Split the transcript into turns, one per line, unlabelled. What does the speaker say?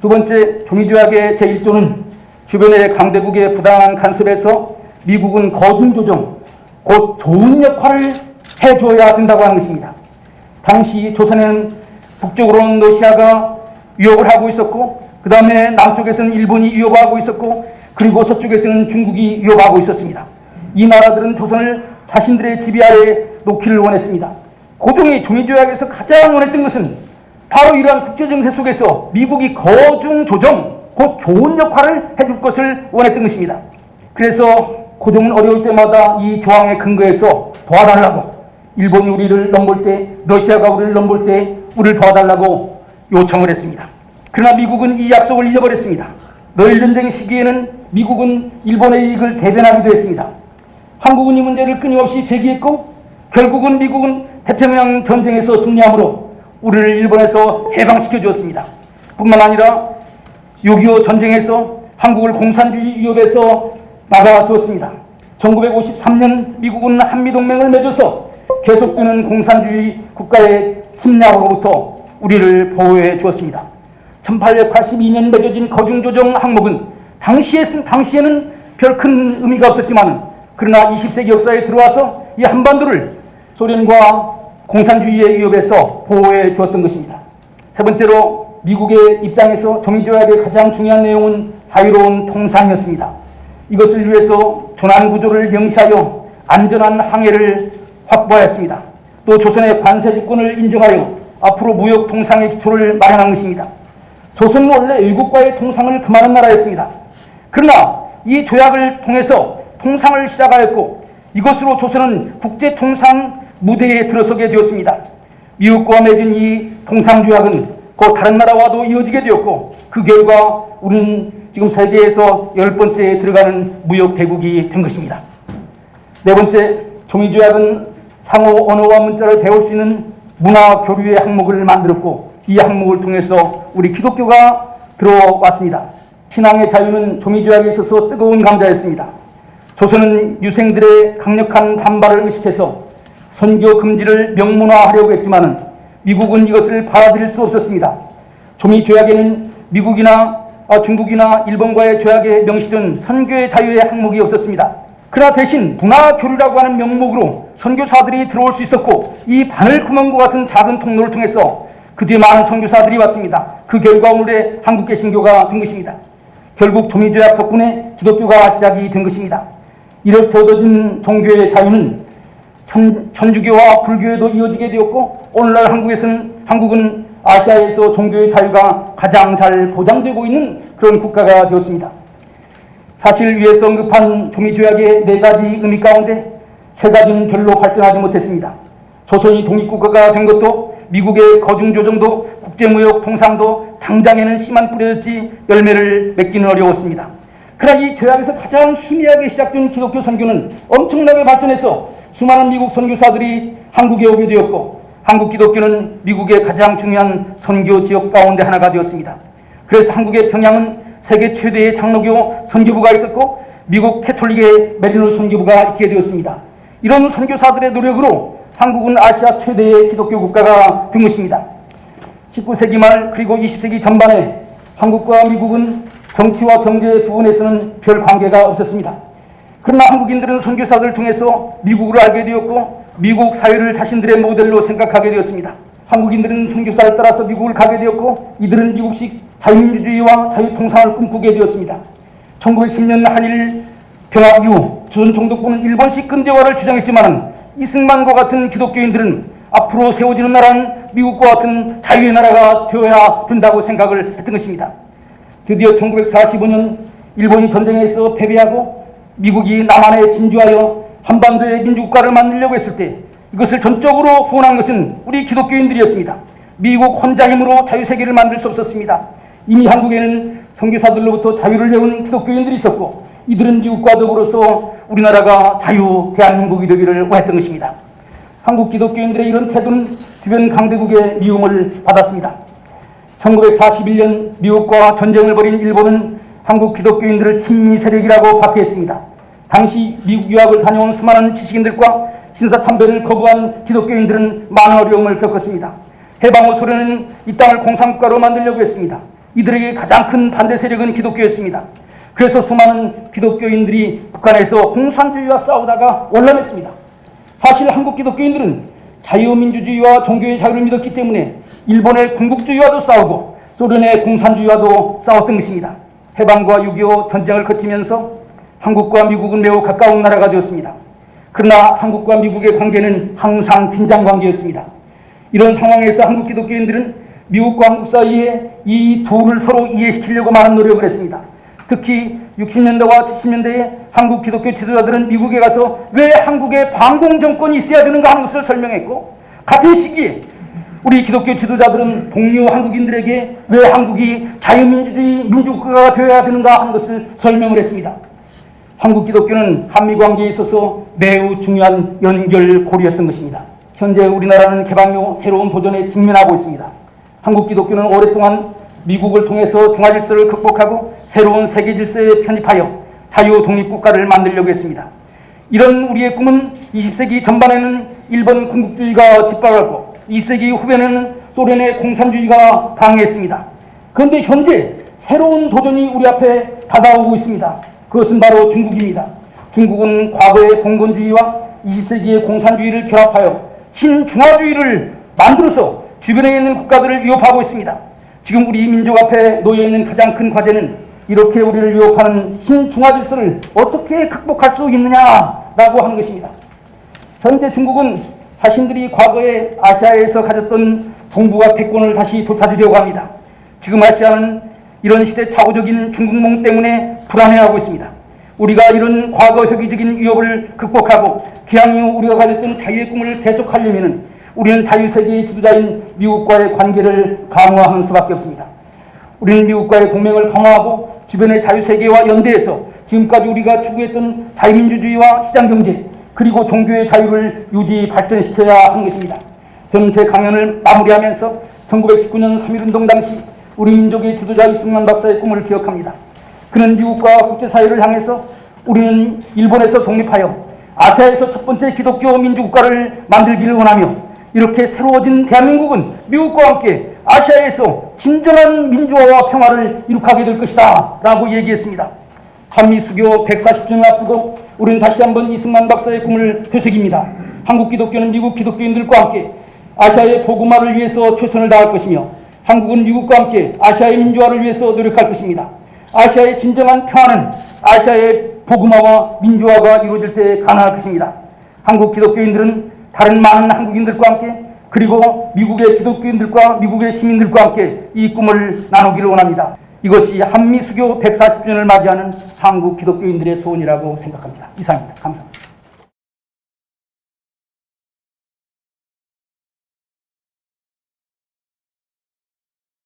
두 번째, 조미조약의 제1조는 주변의 강대국의 부당한 간섭에서 미국은 거중조정, 곧 좋은 역할을 해줘야 된다고 하는 것입니다. 당시 조선에는 북쪽으로는 러시아가 위협을 하고 있었고, 그 다음에 남쪽에서는 일본이 위협하고 있었고, 그리고 서쪽에서는 중국이 위협하고 있었습니다. 이 나라들은 조선을 자신들의 지배 아래에 놓기를 원했습니다. 고종이 조미조약에서 가장 원했던 것은 바로 이러한 국제정세 속에서 미국이 거중조정, 곧 좋은 역할을 해줄 것을 원했던 것입니다. 그래서 고종은 어려울 때마다 이 조항에 근거해서 도와달라고, 일본이 우리를 넘볼 때, 러시아가 우리를 넘볼 때 우리를 도와달라고 요청을 했습니다. 그러나 미국은 이 약속을 잊어버렸습니다. 러일전쟁 시기에는 미국은 일본의 이익을 대변하기도 했습니다. 한국은 이 문제를 끊임없이 제기했고, 결국은 미국은 태평양 전쟁에서 승리함으로 우리를 일본에서 해방시켜 주었습니다. 뿐만 아니라 6.25 전쟁에서 한국을 공산주의 위협에서 막아주었습니다. 1953년 미국은 한미동맹을 맺어서 계속되는 공산주의 국가의 침략으로부터 우리를 보호해 주었습니다. 1882년 맺어진 거중조정 항목은 당시에는 별 큰 의미가 없었지만, 그러나 20세기 역사에 들어와서 이 한반도를 소련과 공산주의의 위협에서 보호해 주었던 것입니다. 세 번째로, 미국의 입장에서 조미조약의 가장 중요한 내용은 자유로운 통상이었습니다. 이것을 위해서 조난구조를 명시하여 안전한 항해를 확보하였습니다. 또 조선의 관세주권을 인정하여 앞으로 무역 통상의 기초를 마련한 것입니다. 조선은 원래 외국과의 통상을 금하는 나라였습니다. 그러나 이 조약을 통해서 통상을 시작하였고, 이것으로 조선은 국제 통상 무대에 들어서게 되었습니다. 미국과 맺은 이 통상조약은 곧 다른 나라와도 이어지게 되었고, 그 결과 우리는 지금 세계에서 10번째에 들어가는 무역 대국이 된 것입니다. 네 번째, 조미조약은 상호 언어와 문자를 배울 수 있는 문화 교류의 항목을 만들었고, 이 항목을 통해서 우리 기독교가 들어왔습니다. 신앙의 자유는 조미조약에 있어서 뜨거운 감자였습니다. 조선은 유생들의 강력한 반발을 의식해서 선교 금지를 명문화하려고 했지만 미국은 이것을 받아들일 수 없었습니다. 조미조약에는 미국이나 중국이나 일본과의 조약에 명시된 선교의 자유의 항목이 없었습니다. 그러나 대신 문화교류라고 하는 명목으로 선교사들이 들어올 수 있었고, 이 바늘구멍과 같은 작은 통로를 통해서 그 뒤에 많은 선교사들이 왔습니다. 그 결과 오늘의 한국 개신교가 된 것입니다. 결국 조미조약 덕분에 기독교가 시작이 된 것입니다. 이렇게 얻어진 종교의 자유는 천주교와 불교에도 이어지게 되었고, 오늘날 한국은 아시아에서 종교의 자유가 가장 잘 보장되고 있는 그런 국가가 되었습니다. 사실 위에서 언급한 조미조약의 4가지 의미 가운데 3가지는 별로 발전하지 못했습니다. 조선이 독립국가가 된 것도, 미국의 거중조정도, 국제무역 통상도 당장에는 씨만 뿌려졌지 열매를 맺기는 어려웠습니다. 그러나 이 조약에서 가장 희미하게 시작된 기독교 선교는 엄청나게 발전해서 수많은 미국 선교사들이 한국에 오게 되었고, 한국 기독교는 미국의 가장 중요한 선교 지역 가운데 하나가 되었습니다. 그래서 한국의 평양은 세계 최대의 장로교 선교부가 있었고, 미국 캐톨릭의 메릴로 선교부가 있게 되었습니다. 이런 선교사들의 노력으로 한국은 아시아 최대의 기독교 국가가 된 것입니다. 19세기 말 그리고 20세기 전반에 한국과 미국은 정치와 경제 부분에서는 별 관계가 없었습니다. 그러나 한국인들은 선교사들을 통해서 미국을 알게 되었고, 미국 사회를 자신들의 모델로 생각하게 되었습니다. 한국인들은 선교사를 따라서 미국을 가게 되었고, 이들은 미국식 자유민주주의와 자유통상을 꿈꾸게 되었습니다. 1910년 한일 병합 이후 조선 총독부는 일본식 근대화를 주장했지만, 이승만과 같은 기독교인들은 앞으로 세워지는 나라는 미국과 같은 자유의 나라가 되어야 된다고 생각을 했던 것입니다. 드디어 1945년 일본이 전쟁에서 패배하고 미국이 남한에 진주하여 한반도의 민주국가를 만들려고 했을 때 이것을 전적으로 후원한 것은 우리 기독교인들이었습니다. 미국 혼자 힘으로 자유세계를 만들 수 없었습니다. 이미 한국에는 선교사들로부터 자유를 배운 기독교인들이 있었고, 이들은 미국과 더불어서 우리나라가 자유 대한민국이 되기를 원했던 것입니다. 한국 기독교인들의 이런 태도는 주변 강대국의 미움을 받았습니다. 1941년 미국과 전쟁을 벌인 일본은 한국 기독교인들을 친미 세력이라고 박해했습니다. 당시 미국 유학을 다녀온 수많은 지식인들과 신사참배를 거부한 기독교인들은 많은 어려움을 겪었습니다. 해방 후 소련은 이 땅을 공산국가로 만들려고 했습니다. 이들에게 가장 큰 반대 세력은 기독교였습니다. 그래서 수많은 기독교인들이 북한에서 공산주의와 싸우다가 월남했습니다. 사실 한국 기독교인들은 자유민주주의와 종교의 자유를 믿었기 때문에 일본의 군국주의와도 싸우고 소련의 공산주의와도 싸웠던 것입니다. 해방과 6.25 전쟁을 거치면서 한국과 미국은 매우 가까운 나라가 되었습니다. 그러나 한국과 미국의 관계는 항상 긴장 관계였습니다. 이런 상황에서 한국 기독교인들은 미국과 한국 사이에 이 둘을 서로 이해시키려고 많은 노력을 했습니다. 특히 60년대와 70년대에 한국 기독교 지도자들은 미국에 가서 왜 한국에 반공 정권이 있어야 되는가 하는 것을 설명했고, 같은 시기에 우리 기독교 지도자들은 동료 한국인들에게 왜 한국이 자유민주주의 민주국가가 되어야 되는가 하는 것을 설명을 했습니다. 한국 기독교는 한미 관계에 있어서 매우 중요한 연결고리였던 것입니다. 현재 우리나라는 개방 후 새로운 도전에 직면하고 있습니다. 한국 기독교는 오랫동안 미국을 통해서 중화 질서를 극복하고 새로운 세계 질서에 편입하여 자유 독립국가를 만들려고 했습니다. 이런 우리의 꿈은 20세기 전반에는 일본 군국주의가 뒷바랐고 20세기 후반에는 소련의 공산주의가 강했습니다. 그런데 현재 새로운 도전이 우리 앞에 다가오고 있습니다. 그것은 바로 중국입니다. 중국은 과거의 봉건주의와 20세기의 공산주의를 결합하여 신중화주의를 만들어서 주변에 있는 국가들을 위협하고 있습니다. 지금 우리 민족 앞에 놓여있는 가장 큰 과제는 이렇게 우리를 위협하는 신중화 질서를 어떻게 극복할 수 있느냐라고 하는 것입니다. 현재 중국은 자신들이 과거에 아시아에서 가졌던 동북아 패권을 다시 되찾으려고 합니다. 지금 아시아는 이런 시대착오적인 중국몽 때문에 불안해하고 있습니다. 우리가 이런 과거 획기적인 위협을 극복하고 기왕 이후 우리가 가졌던 자유의 꿈을 계속하려면 우리는 자유세계의 지도자인 미국과의 관계를 강화하는 수밖에 없습니다. 우리는 미국과의 동맹을 강화하고 주변의 자유세계와 연대해서 지금까지 우리가 추구했던 자유민주주의와 시장경제 그리고 종교의 자유를 유지 발전시켜야 하는 것입니다. 저는 제 강연을 마무리하면서 1919년 3.1운동 당시 우리 민족의 지도자 이승만 박사의 꿈을 기억합니다. 그는 미국과 국제사회를 향해서 우리는 일본에서 독립하여 아시아에서 첫 번째 기독교 민주국가를 만들기를 원하며 이렇게 새로워진 대한민국은 미국과 함께 아시아에서 진정한 민주화와 평화를 이룩하게 될 것이다 라고 얘기했습니다. 한미수교 140주년을 앞두고 우리는 다시 한번 이승만 박사의 꿈을 되새깁니다. 한국 기독교는 미국 기독교인들과 함께 아시아의 복음화를 위해서 최선을 다할 것이며 한국은 미국과 함께 아시아의 민주화를 위해서 노력할 것입니다. 아시아의 진정한 평화는 아시아의 복음화와 민주화가 이루어질 때 가능할 것입니다. 한국 기독교인들은 다른 많은 한국인들과 함께 그리고 미국의 기독교인들과 미국의 시민들과 함께 이 꿈을 나누기를 원합니다. 이것이 한미수교 140주년을 맞이하는 한국 기독교인들의 소원이라고 생각합니다. 이상입니다. 감사합니다.